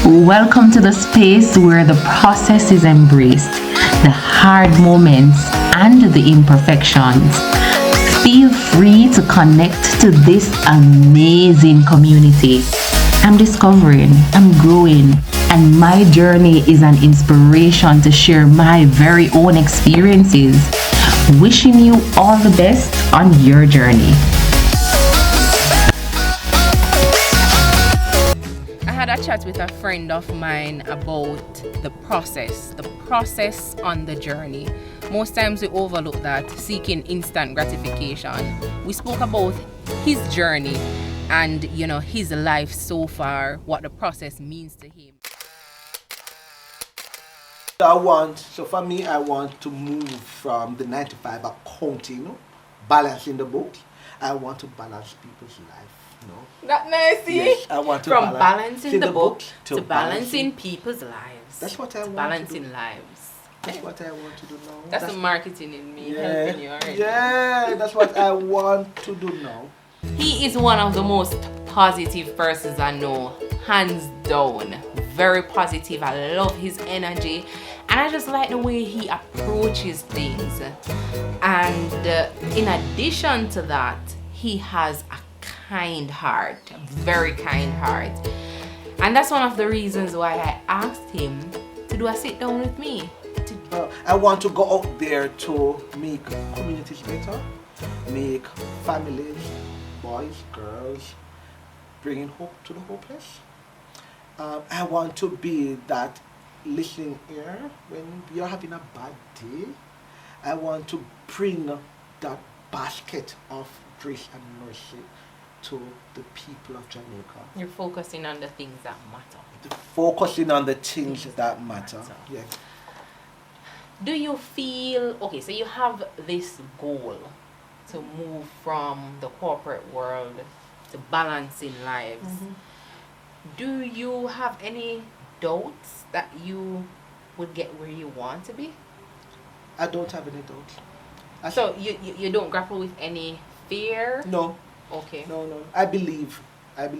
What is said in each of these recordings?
Welcome to the space where the process is embraced, the hard moments and the imperfections. Feel free to connect to this amazing community. I'm discovering, I'm growing, and my journey is an inspiration to share my very own experiences. Wishing you all the best on your journey. I had a chat with a friend of mine about the process on the journey. Most times we overlook that, seeking instant gratification. We spoke about his journey and his life so far, what the process means to him. So for me, I want to move from the 9 to 5 accounting, balancing the books. I want to balance people's life, That nice, Yes, I want to from balancing the book to balancing balancing people's lives. That's what I want balancing to do. lives. That's what I want to do now. That's the marketing in me yeah, helping you already. yeah, that's what I want to do now. He is one of the most positive persons I know, hands down. Very positive. I love his energy, and I just like the way he approaches things. And in addition to that, he has a kind heart, a very kind heart. And that's one of the reasons why I asked him to do a sit down with me. I want to go out there to make communities better, make families, boys, girls, bringing hope to the hopeless. I want to be that listening ear when you're having a bad day. I want to bring that basket of grace and mercy to the people of Jamaica. You're focusing on the things that matter. Focusing on the things that matter. Yeah. Do you feel, okay, so you have this goal to move from the corporate world to balancing lives. Do you have any doubts that you would get where you want to be? I don't have any doubts. So you don't grapple with any fear? No. Okay. No. I believe. You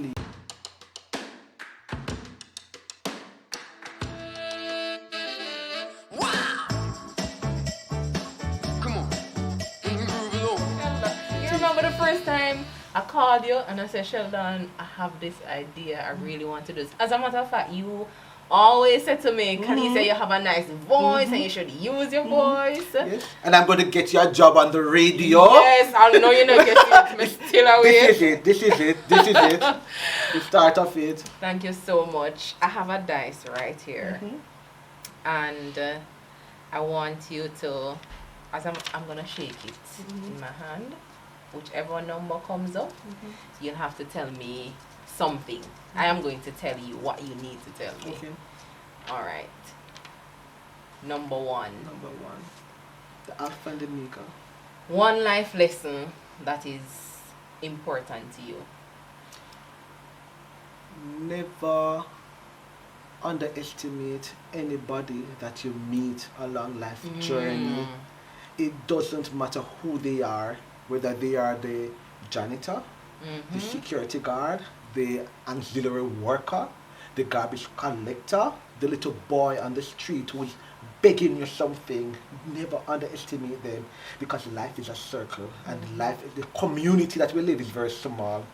remember the first time I called you and I said, Sheldon, I have this idea. I really want to do this. As a matter of fact, you always said to me, can you say you have a nice voice and you should use your voice? Yes. And I'm going to get you a job on the radio. Yes, I know you're not getting it still away. This is it. The start of it. Thank you so much. I have a dice right here. And I want you to, as I'm going to shake it in my hand. Whichever number comes up, you'll have to tell me something. I am going to tell you what you need to tell me. Okay. All right. Number one. The Alpha and the Omega. One life lesson that is important to you. Never underestimate anybody that you meet along life journey. It doesn't matter who they are, whether they are the janitor, the security guard, the auxiliary worker, the garbage collector, the little boy on the street who is begging you something. Never underestimate them, because life is a circle and the community that we live is very small.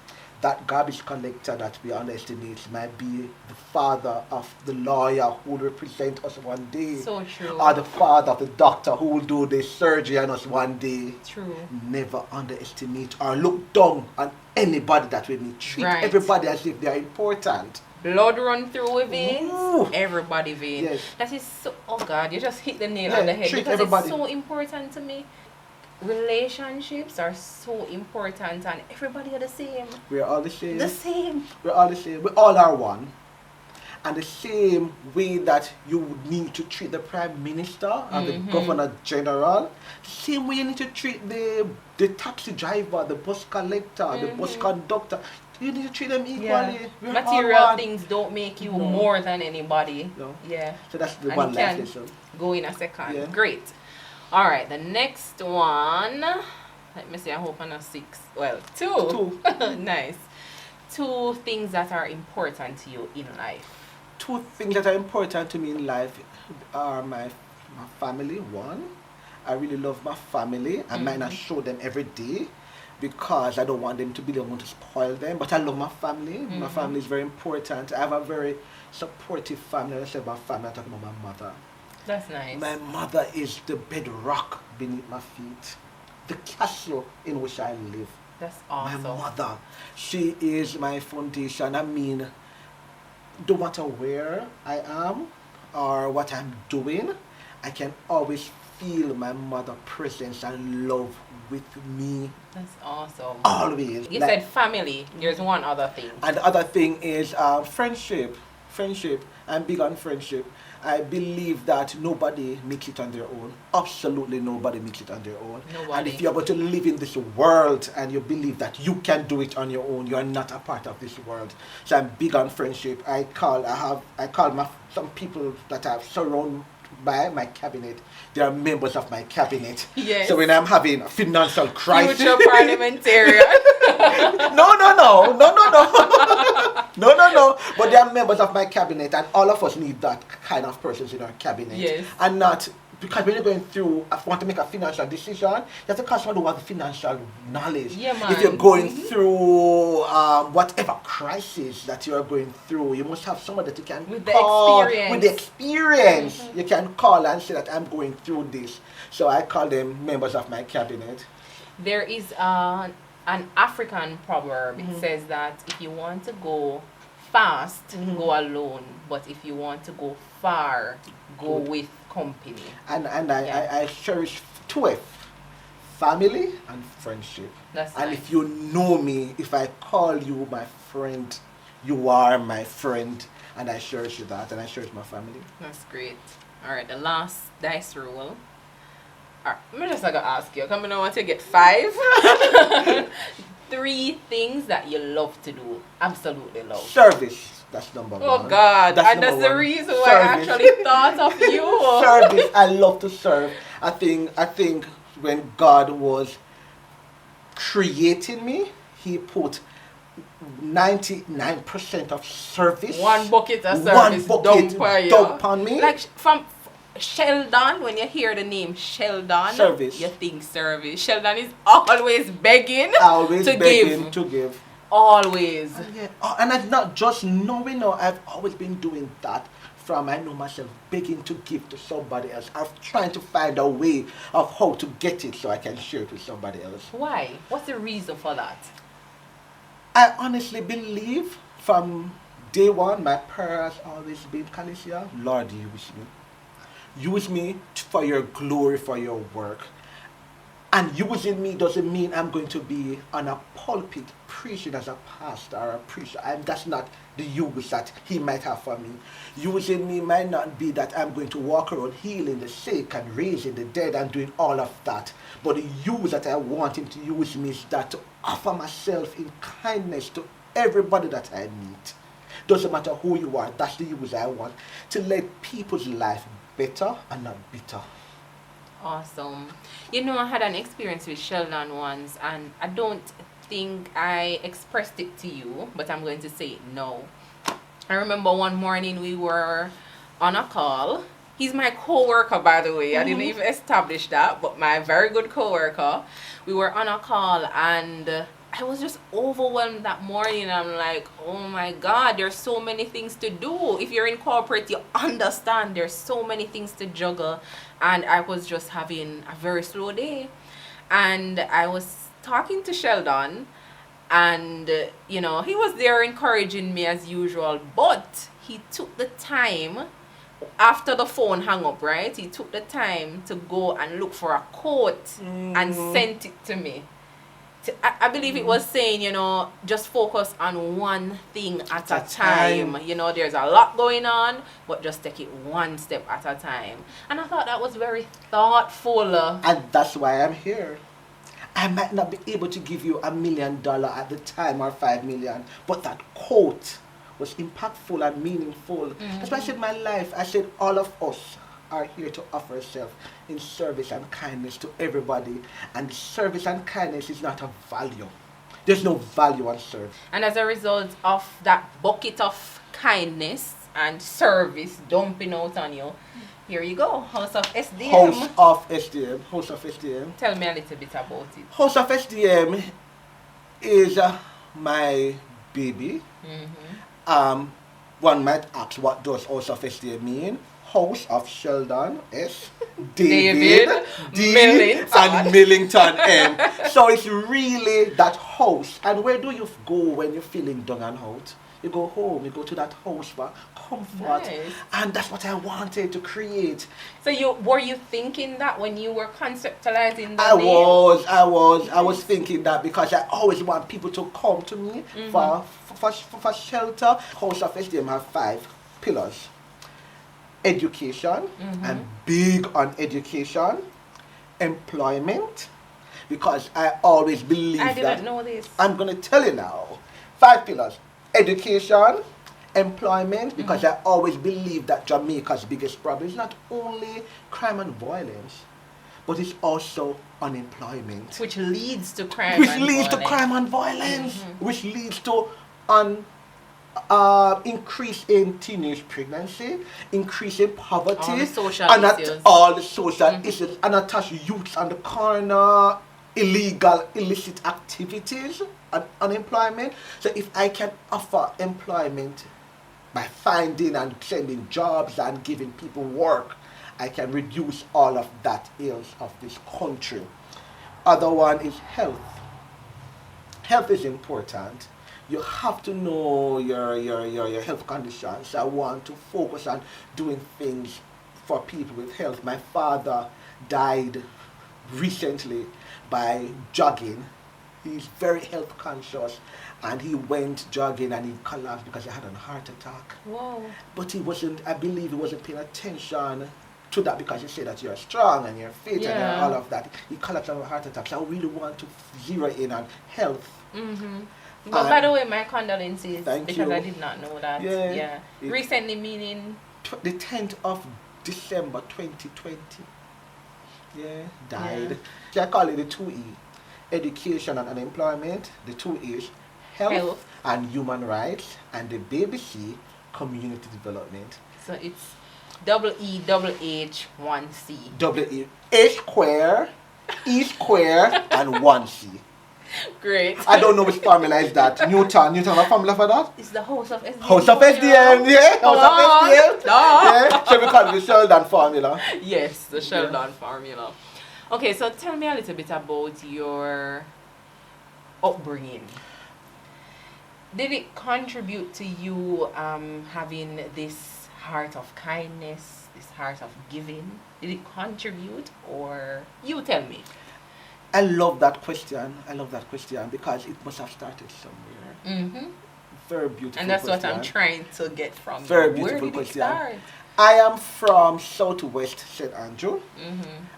That garbage collector that we underestimate might be the father of the lawyer who will represent us one day. So true. Or the father of the doctor who will do the surgery on us one day. True. Never underestimate or look down on anybody that we meet. Treat everybody as if they are important. Blood run through with veins. Ooh. Everybody veins. Yes. That is so, oh God, you just hit the nail on the head, treat because everybody. it's so important to me. Relationships are so important and everybody are the same. We are all the same. We're all the same. We all are one. And the same way that you would need to treat the Prime Minister and the Governor General, the same way you need to treat the taxi driver, the bus collector, the bus conductor. You need to treat them equally. Yeah. We're Material all one. things don't make you more than anybody. No. Yeah. So that's the And one you life can lesson. go in a second. Yeah. Great. All right, the next one. Let me see. I hope I'm not 6. Well, 2. Two. Nice. 2 things that are important to you in life. two things that are important to me in life are my family. One, I really love my family. I might not show them every day because I don't want them to be the one to spoil them. But I love my family. My family is very important. I have a very supportive family. When I say about family, I'm talking about my mother. That's nice. My mother is the bedrock beneath my feet, the castle in which I live. That's awesome. My mother, she is my foundation. I mean, no matter where I am or what I'm doing, I can always feel my mother's presence and love with me. That's awesome. Always. You said family. There's one other thing. And the other thing is friendship. Friendship. I'm big on friendship. I believe that nobody makes it on their own. Absolutely nobody makes it on their own. Nobody. And if you're going to live in this world and you believe that you can do it on your own, you're not a part of this world. So I'm big on friendship. I call some people that I've surrounded by my cabinet. They are members of my cabinet. Yes. So when I'm having a financial crisis, Future parliamentarian. no. But they are members of my cabinet, and all of us need that kind of persons in our cabinet. Yes. And not because when you're going through, if you want to make a financial decision, you have to call someone who has the financial knowledge. Yeah, man. If you're going through whatever crisis that you are going through, you must have someone that you can With the call. experience. With the experience. You can call and say that I'm going through this. So I call them members of my cabinet. There is an African proverb. It says that if you want to go fast, go alone. But if you want to go far, go with company. And I cherish two F, family and friendship. That's and nice. if you know me, if I call you my friend, you are my friend, and I cherish that, and I cherish my family. That's great. All right, the last dice roll. All right, I'm just gonna ask you. Come on, I want to get 5. 3 things that you love to do. Absolutely love. Service. That's number one. Oh God, and that's the one. reason why I Service. actually thought of you. Service. I love to serve. I think when God was creating me, He put 99% of service. One bucket of service dump on me. Like from Sheldon, when you hear the name Sheldon, Service. you think service. Sheldon is always begging Always to begging give. to give. Always. Yeah. Oh, and I've not just knowing, no, I've always been doing that from I know myself begging to give to somebody else. I'm trying to find a way of how to get it so I can share it with somebody else. Why? What's the reason for that? I honestly believe from day one, my prayer has always been, Kalicia, Lord, use me. Use me for your glory, for your work. And using me doesn't mean I'm going to be on a pulpit preaching as a pastor or a preacher. That's not the use that He might have for me. Using me might not be that I'm going to walk around healing the sick and raising the dead and doing all of that. But the use that I want Him to use me is that to offer myself in kindness to everybody that I meet. Doesn't matter who you are, that's the use I want. To let people's life better and not bitter. Awesome. You know, I had an experience with Sheldon once, and I don't think I expressed it to you, but I'm going to say it now. I remember one morning we were on a call. He's my co-worker, by the way. I didn't even establish that, but my very good co-worker. We were on a call, and I was just overwhelmed that morning. I'm like, oh my God, there's so many things to do. If you're in corporate, you understand there's so many things to juggle. And I was just having a very slow day. And I was talking to Sheldon, and you know, he was there encouraging me as usual, but he took the time after the phone hung up, right? He took the time to go and look for a quote and sent it to me. I believe it was saying, you know, just focus on one thing at a time. You know, there's a lot going on, but just take it one step at a time. And I thought that was very thoughtful. And that's why I'm here. I might not be able to give you $1 million at the time or 5 million, but that quote was impactful and meaningful. That's why I said my life, I said all of us are here to offer ourselves in service and kindness to everybody. And service and kindness is not a value. There's no value on service. And as a result of that bucket of kindness, and service dumping out on you. Here you go, House of SDM. House of SDM. House of SDM. Tell me a little bit about it. House of SDM is my baby. One might ask, what does House of SDM mean? House of Sheldon S. David D. Millington. and Millington M. So it's really that house. And where do you go when you're feeling down and out? You go home, you go to that house for comfort. Nice. And that's what I wanted to create. So were you thinking that when you were conceptualizing the I name? was thinking that because I always want people to come to me for shelter. House of SDM have 5 pillars. Education, I'm big on education. Employment, because I always believe I that. didn't know this. I'm going to tell you now. 5 pillars. Education, employment, because I always believe that Jamaica's biggest problem is not only crime and violence, but it's also unemployment. Which leads to crime Which and leads violence. to crime and violence. Which leads to increase in teenage pregnancy, increase in poverty, All the social and issues. all the social issues, and attach youths on the corner, illegal, illicit activities, and unemployment. So if I can offer employment by finding and sending jobs and giving people work, I can reduce all of that ills of this country. Other one is health. Health is important. You have to know your health conditions. I want to focus on doing things for people with health. My father died recently by jogging. He's very health conscious, and he went jogging and he collapsed because he had a heart attack. Whoa. But I believe he wasn't paying attention to that because you say that you're strong and you're fit and all of that. He collapsed from a heart attack. So I really want to zero in on health. But by the way, my condolences, Thank because you. I did not know that. Yeah. Recently meaning? The 10th of December 2020. Yeah, died. So I call it the 2E. Education and unemployment. The 2 E's. Health and human rights. And the baby C, community development. So it's double E, double H, 1C. Double E. A square, E square, and 1C. Great. I don't know which formula is that. Newton a formula for that? It's the House of SDM. House of SDM, yeah. House of SDM. Yeah. So we call it the Sheldon formula. Yes, the Sheldon formula. Okay, so tell me a little bit about your upbringing. Did it contribute to you having this heart of kindness, this heart of giving? Did it contribute, or you tell me? I love that question. Because it must have started somewhere. Very beautiful. And that's question. what I'm trying to get from Very you. beautiful Where did question. it start? I am from Southwest St. Andrew.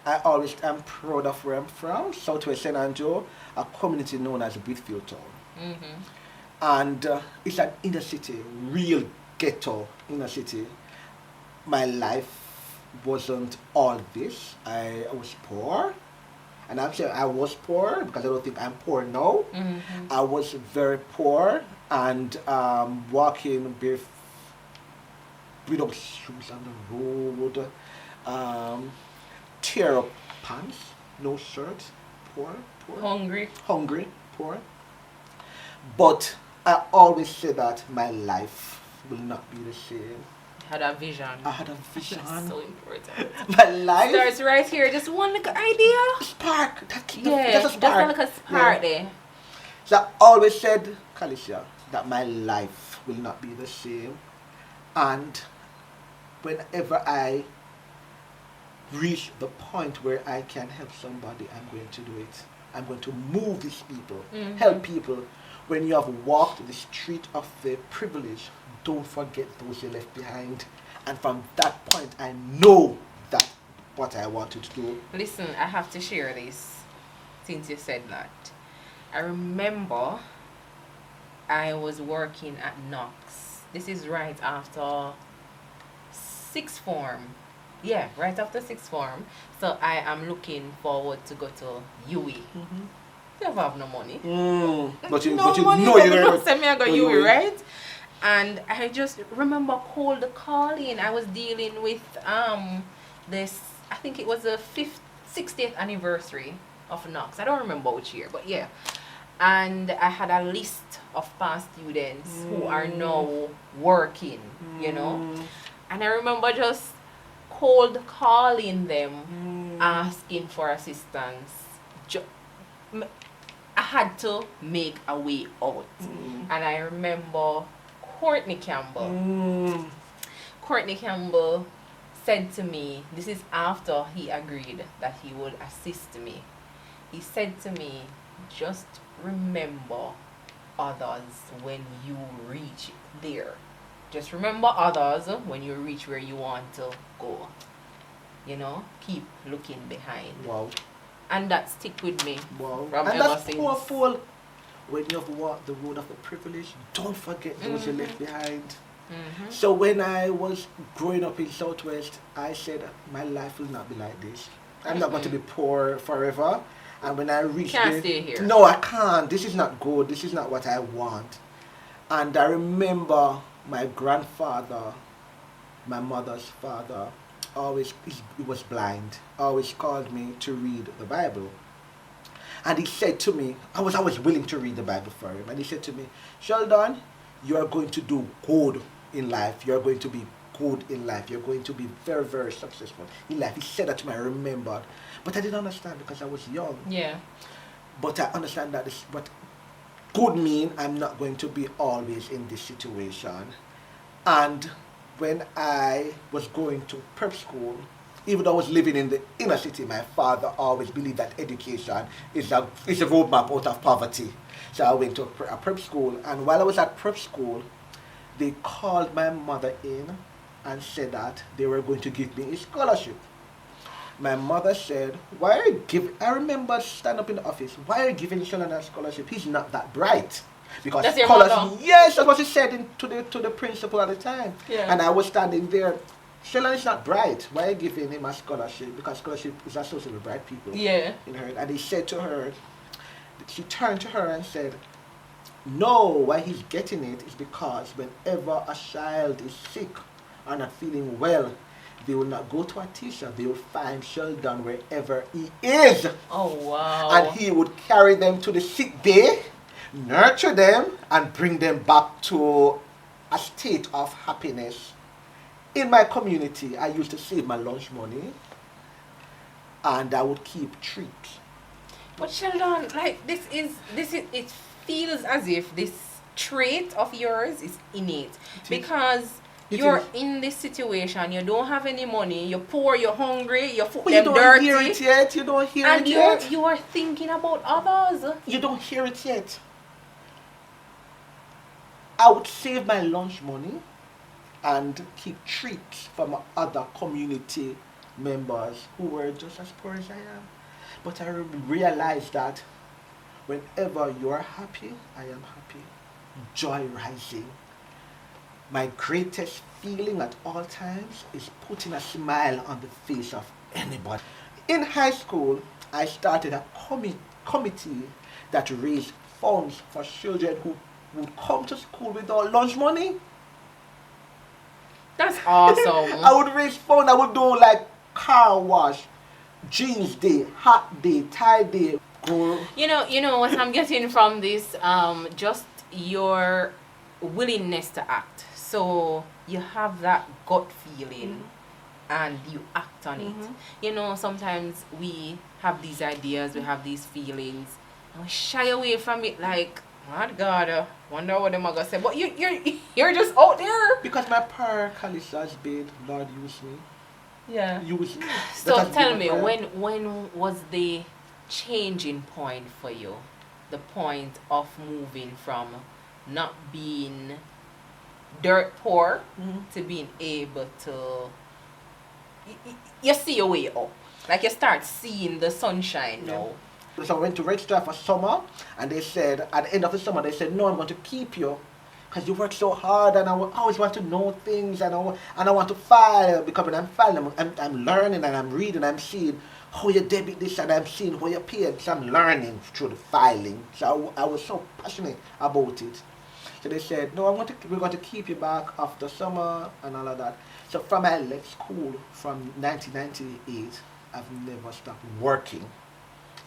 I always am proud of where I'm from. Southwest St. Andrew, a community known as Whitfield Town. And it's an inner city, real ghetto inner city. My life wasn't all this. I was poor. And actually I was poor because I don't think I'm poor now. I was very poor and walking without shoes on the road, tear up pants, no shirt, poor. Hungry, poor. But I always say that my life will not be the same. Had a vision. I had a vision. That's so important. My life Starts right here. Just one little idea. spark. Just That's a spark. like a spark there. So I always said, Kalisha, that my life will not be the same. And whenever I reach the point where I can help somebody, I'm going to do it. I'm going to move these people, help people. When you have walked the street of the privilege, don't forget those you left behind. And from that point, I know that what I wanted to do. Listen, I have to share this since you said that. I remember I was working at Knox. This is right after sixth form. Yeah, right after sixth form. So I am looking forward to go to UE. Never have no money. But you no money, know you're don't send me I go UE, right? And I just remember cold calling. I was dealing with this, I think it was the 60th anniversary of Knox. I don't remember which year, but yeah. And I had a list of past students who are now working, you know. And I remember just cold calling them, asking for assistance. I had to make a way out. And I remember Courtney Campbell. Courtney Campbell said to me, this is after he agreed that he would assist me. He said to me, just remember others when you reach there. Just remember others when you reach where you want to go. You know, keep looking behind. Wow. And that stick with me. Wow. From And ever that's since. powerful. When you have walked the road of the privilege, don't forget those you left behind. So when I was growing up in Southwest, I said, my life will not be like this. I'm not going to be poor forever. And when I reached Can't stay here. No, I can't. This is not good. This is not what I want. And I remember my grandfather, my mother's father, he was blind, always called me to read the Bible. And he said to me, I was always willing to read the Bible for him. And he said to me, Sheldon, you are going to do good in life. You are going to be good in life. You're going to be very, very successful in life. He said that to me, I remembered. But I didn't understand because I was young. Yeah. But I understand that this, what good mean I'm not going to be always in this situation. And when I was going to prep school, even though I was living in the inner city, my father always believed that education is a roadmap out of poverty. So I went to a prep school, and while I was at prep school, they called my mother in and said that they were going to give me a scholarship. My mother said, why are you giving, I remember standing up in the office, why are you giving Sheldon a scholarship? He's not that bright. Because that's your mother? Yes, that's what she said to the principal at the time. Yeah. And I was standing there, Sheldon is not bright. Why are you giving him a scholarship? Because scholarship is associated with bright people. Yeah. In her. And he said to her, she turned to her and said, no, why he's getting it is because whenever a child is sick or not feeling well, they will not go to a teacher. They will find Sheldon wherever he is. Oh, wow. And he would carry them to the sick bay, nurture them, and bring them back to a state of happiness. In my community, I used to save my lunch money, and I would keep treats. But Sheldon, like this is it feels as if this trait of yours is innate because you're in this situation, you don't have any money, you're poor, you're hungry, your foot them dirty. You don't hear it yet. You don't hear it yet. And you are thinking about others. You don't hear it yet. I would save my lunch money and keep treats from other community members who were just as poor as I am. But I realized that whenever you're happy, I am happy. Joy rising. My greatest feeling at all times is putting a smile on the face of anybody. In high school, I started a committee that raised funds for children who would come to school without lunch money. That's awesome. I would raise funds. I would do like car wash, jeans day, hat day, tie day. You know what I'm getting from this, just your willingness to act. So you have that gut feeling and you act on it. You know, sometimes we have these ideas, we have these feelings, and we shy away from it like, my God, wonder what them are gonna say. But you're just out there. Because my prayer has been, Lord, use me. Yeah. Use me. So tell me, when was the changing point for you? The point of moving from not being dirt poor to being able to you see your way up, like you start seeing the sunshine now. So I went to register for summer, and they said at the end of the summer they said, no, I'm going to keep you because you work so hard, and I always want to know things, and I want to file, because when I'm filing, I'm learning and I'm reading, I'm seeing how you debit this, and I'm seeing how you pay it. So I'm learning through the filing. So I was so passionate about it. So they said, no, we're going to keep you back after summer and all of that. So from I left school from 1998, I've never stopped working.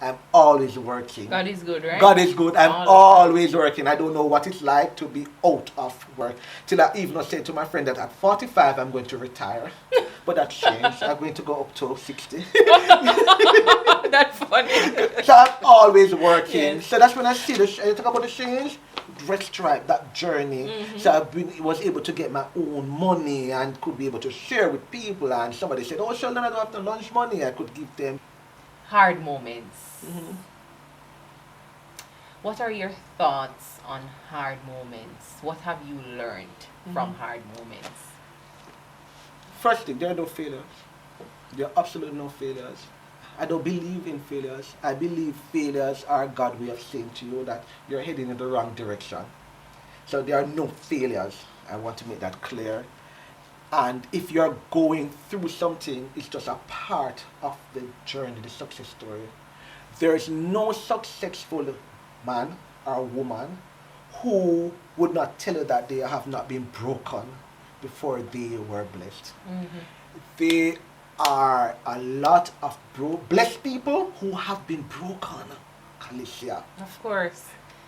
I'm always working. God is good, right? God is good. I'm All always working. I don't know what it's like to be out of work. Till I even said to my friend that at 45 I'm going to retire. But that changed. I'm going to go up to 60. That's funny. So I'm always working. Yes. So that's when I see I talk about the change, red stripe, that journey. So was able to get my own money and could be able to share with people. And somebody said, oh, Sheldon, I don't have the lunch money. I could give them. Hard moments. What are your thoughts on hard moments? What have you learned from hard moments? First thing, there are no failures. There are absolutely no failures. I don't believe in failures. I believe failures are God's way of saying to you that you're heading in the wrong direction. So there are no failures. I want to make that clear. And if you're going through something, it's just a part of the journey, the success story. There is no successful man or woman who would not tell you that they have not been broken before they were blessed. There are a lot of blessed people who have been broken, Kalisha. Of course.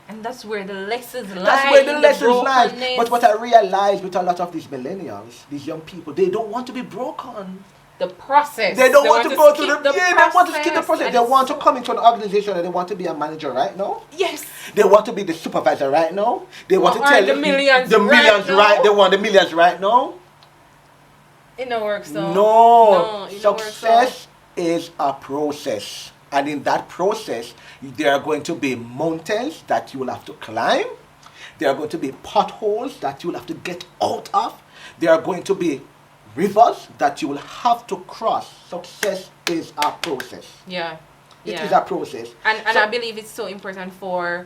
And that's where the lessons lie. That's where the lessons lie. brokenness. But what I realize with a lot of these millennials, these young people, they don't want to be broken. The process. They don't want to go through skip they want to skip the process. and They want to it's- come into an organization and they want to be a manager right now. Yes. They want to be the supervisor right now. They want to Or tell the you millions the right millions now. right. They want the millions right now. It don't work so. No, it don't work so. success is a process, and in that process, there are going to be mountains that you will have to climb. There are going to be potholes that you will have to get out of. There are going to be rivers that you will have to cross. Success is a process. Yeah. It is a process. And So- I believe it's so important for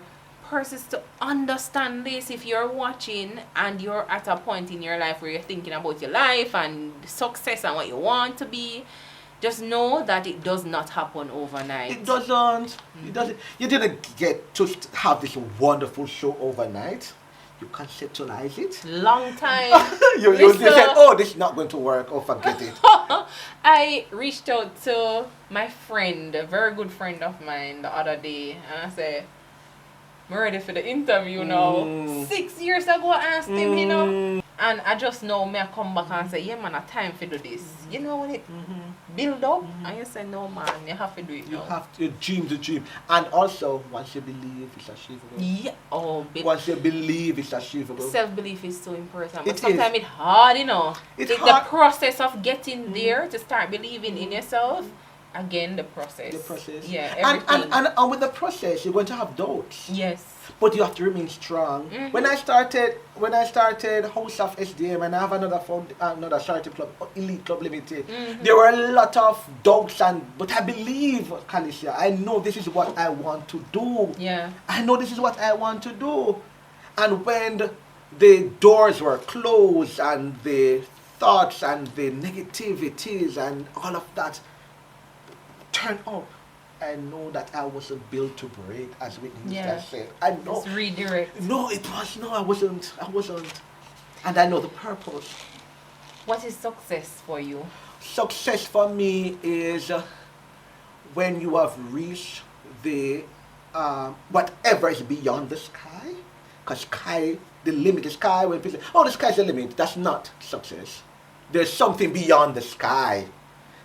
persons to understand this. If you're watching and you're at a point in your life where you're thinking about your life and success and what you want to be, just know that it does not happen overnight. It doesn't. It doesn't. You didn't get to have this wonderful show overnight. You conceptualize it. Long time. you Listen. said, oh, this is not going to work. Oh, forget it. I reached out to my friend, a very good friend of mine, the other day, and I said, I'm ready for the interview now. 6 years ago, I asked him, you know. And I just know me I come back and say, yeah, man, I time to do this. You know when it build up, and you say, no, man, you have to do it You now. have to dream the dream. And also, once you believe, it's achievable. Yeah. Oh, Once you believe, it's achievable. self-belief is so important. But It is. sometimes it's hard, you know. It's It's hard. the process of getting there to start believing in yourself. Again, the process. The process. Yeah, And, everything. and with the process, you're going to have doubts. Yes. But you have to remain strong. When I started House of SDM, and I have another charity club, Elite Club Limited, there were a lot of doubts, but I believe, Kalisha, I know this is what I want to do. Yeah. I know this is what I want to do. And when the doors were closed and the thoughts and the negativities and all of that turned up, I know that I wasn't built to break, as Whitney Yeah. Houston said. I know. Just redirect. No, I wasn't. And I know the purpose. What is success for you? Success for me is when you have reached the whatever is beyond the sky. Because the limit is sky. When people say, oh, the sky's the limit, that's not success. There's something beyond the sky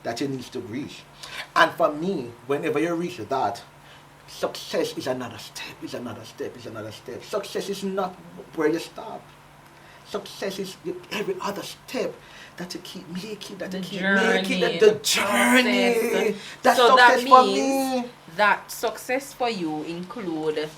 that you need to reach. And for me, whenever you reach that, success is another step, is another step, is another step. Success is not where you stop. Success is every other step that you keep making, that The you keep journey, making, the the journey. process. That's So that success for means me. that success for you include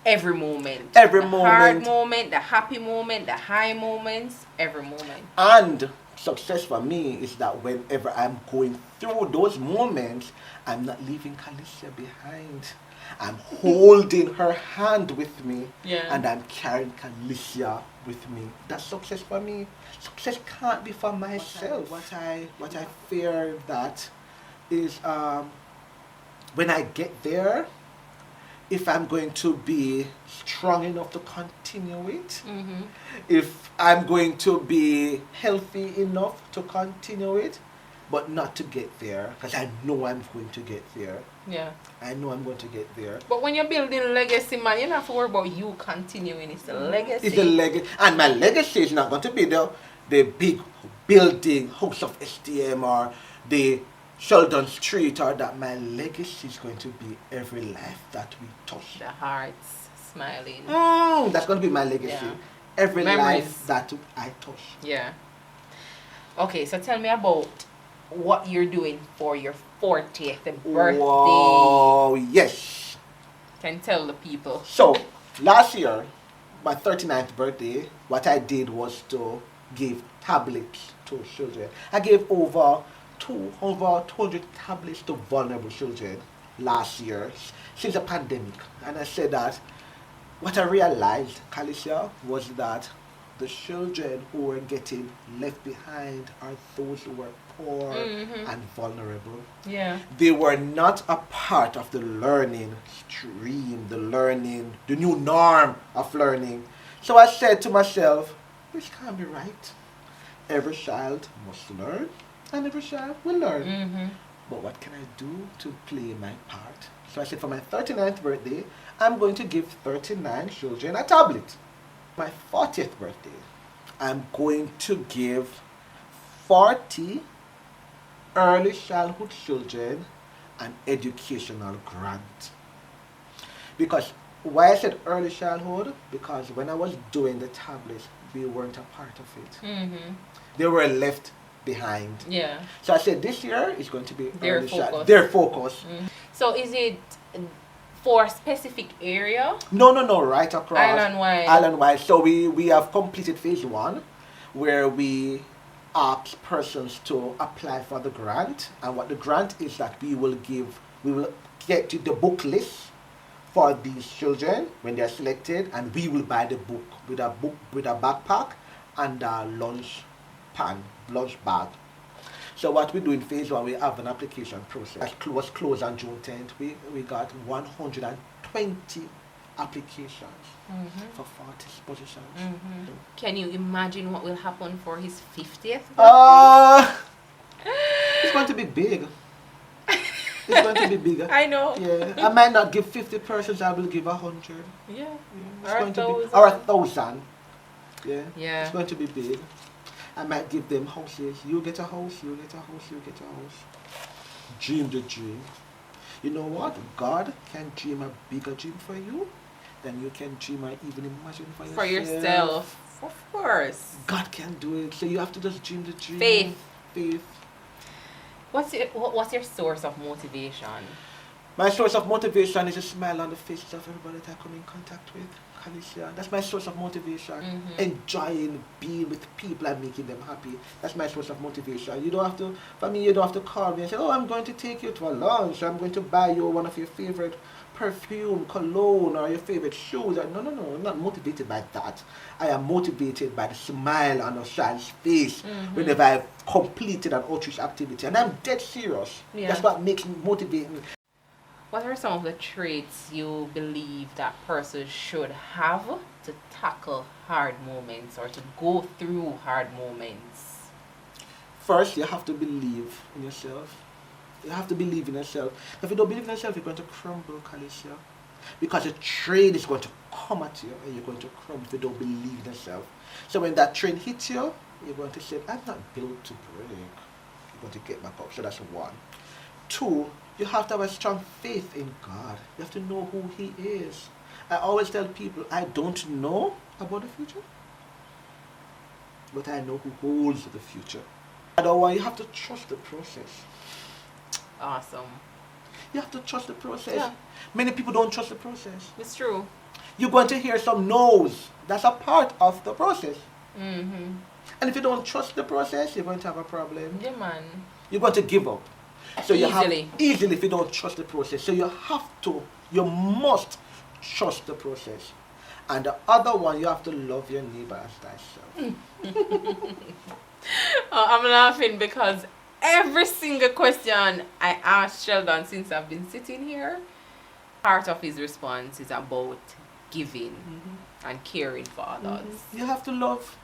every moment. Every the moment. hard moment, the happy moment, the high moments, every moment. And success for me is that whenever I'm going through those moments, I'm not leaving Kalisha behind. I'm holding her hand with me, Yeah. and I'm carrying Kalisha with me. That's success for me. Success can't be for myself. What I fear that is when I get there, if I'm going to be strong enough to continue it, Mm-hmm. if I'm going to be healthy enough to continue it, but not to get there, because I know I'm going to get there. Yeah. I know I'm going to get there. But when you're building legacy, man, you don't have to worry about you continuing. It's a legacy. It's a legacy, and my legacy is not going to be the big building, House of STM, or the Sheldon Street, or that. My legacy is going to be every life that we touch. The hearts smiling. That's going to be my legacy. Yeah. Every Memories. life that I touch. Yeah. Okay, so tell me about what you're doing for your 40th birthday. Whoa, yes. Can tell the people. So, last year, my 39th birthday, what I did was to give tablets to children. I gave over 200 tablets to vulnerable children last year since the pandemic. And I said that what I realized, Kalisha, was that the children who were getting left behind are those who were poor and vulnerable. Yeah. They were not a part of the learning stream, the new norm of learning. So I said to myself, this can't be right. Every child must learn, and every child will learn. Mm-hmm. But what can I do to play my part? So I said, for my 39th birthday, I'm going to give 39 children a tablet. My 40th birthday, I'm going to give 40 early childhood children an educational grant. Because why I said early childhood? Because when I was doing the tablets, we weren't a part of it. Mm-hmm. They were left behind. Yeah. So I said this year is going to be Their early focus. Their focus. Mm. So is it for a specific area? No, right across. Island-wide. Island-wide. So we have completed phase 1, where we ask persons to apply for the grant. And what the grant is that we will get you the book list for these children when they are selected, and we will buy the book with a backpack and a lunch bag. So what we do in phase 1, we have an application process. That was closed on June 10th. We got 120 applications for 40 positions. Mm-hmm. Can you imagine what will happen for his 50th birthday? It's going to be big. It's going to be bigger. I know. Yeah, I might not give 50 persons. I will give 100. Yeah. It's Or going to 1,000. be, or 1,000. Yeah. Yeah. It's going to be big. I might give them houses. You get a house. You get a house. You get a house. Dream the dream. You know what? God can dream a bigger dream for you than you can dream or even imagine for yourself. For yourself. Of course. God can do it. So you have to just dream the dream. Faith. What's your source of motivation? My source of motivation is a smile on the faces of everybody that I come in contact with. Kalisha. That's my source of motivation. Enjoying being with people and making them happy. That's my source of motivation. You don't have to call me and say, oh, I'm going to take you to a lunch. I'm going to buy you one of your favorite perfume, cologne, or your favorite shoes. No, I'm not motivated by that. I am motivated by the smile on a child's face whenever I've completed an outreach activity. And I'm dead serious. Yeah. That's what makes me motivate me. What are some of the traits you believe that person should have to tackle hard moments or to go through hard moments? First, you have to believe in yourself. You have to believe in yourself. If you don't believe in yourself, you're going to crumble, Kalisha. Because a train is going to come at you and you're going to crumble if you don't believe in yourself. So when that train hits you, you're going to say, I'm not built to break. You're going to get back up. So that's 1. 2, you have to have a strong faith in God. You have to know who He is. I always tell people, I don't know about the future, but I know who holds the future. Otherwise, you have to trust the process. Awesome. You have to trust the process. Yeah. Many people don't trust the process. It's true. You're going to hear some no's. That's a part of the process. Mm-hmm. And if you don't trust the process, you're going to have a problem. Yeah, man. You're going to give up. So Easily. Easily if you don't trust the process. So you must trust the process. And the other one, you have to love your neighbor as thyself. I'm laughing because every single question I asked Sheldon since I've been sitting here, part of his response is about giving and caring for others. You have to love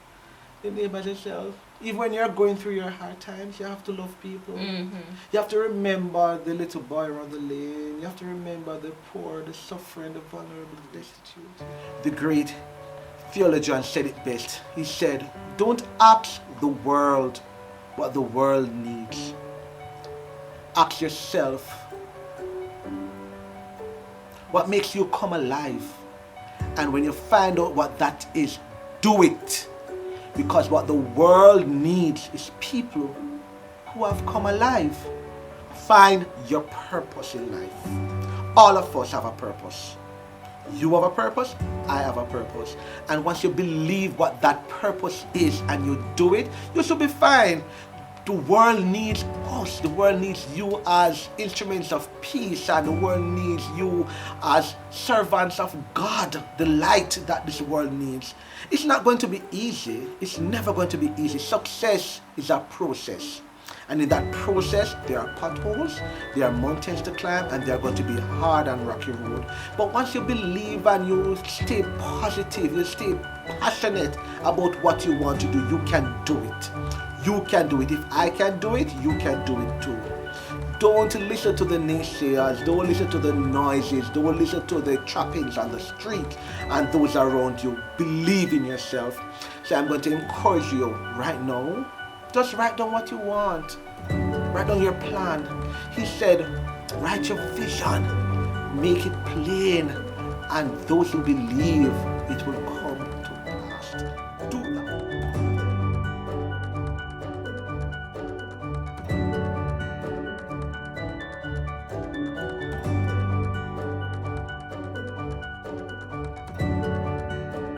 the neighbor as yourself. Even when you're going through your hard times, you have to love people. You have to remember the little boy around the lane. You have to remember the poor, the suffering, the vulnerable, the destitute. The great theologian said it best. He said, don't ask the world what the world needs. Ask yourself what makes you come alive. And when you find out what that is, do it. Because what the world needs is people who have come alive. Find your purpose in life. All of us have a purpose. You have a purpose, I have a purpose. And once you believe what that purpose is and you do it, you should be fine. The world needs us. The world needs you as instruments of peace, and the world needs you as servants of God, the light that this world needs. It's not going to be easy. It's never going to be easy. Success is a process. And in that process, there are potholes, there are mountains to climb, and there are going to be hard and rocky road. But once you believe and you stay positive, you stay passionate about what you want to do, you can do it. You can do it. If I can do it, you can do it too. Don't listen to the naysayers. Don't listen to the noises. Don't listen to the trappings on the street and those around you. Believe in yourself. So I'm going to encourage you right now. Just write down what you want. Write down your plan. He said, write your vision. Make it plain. And those who believe, it will come to pass.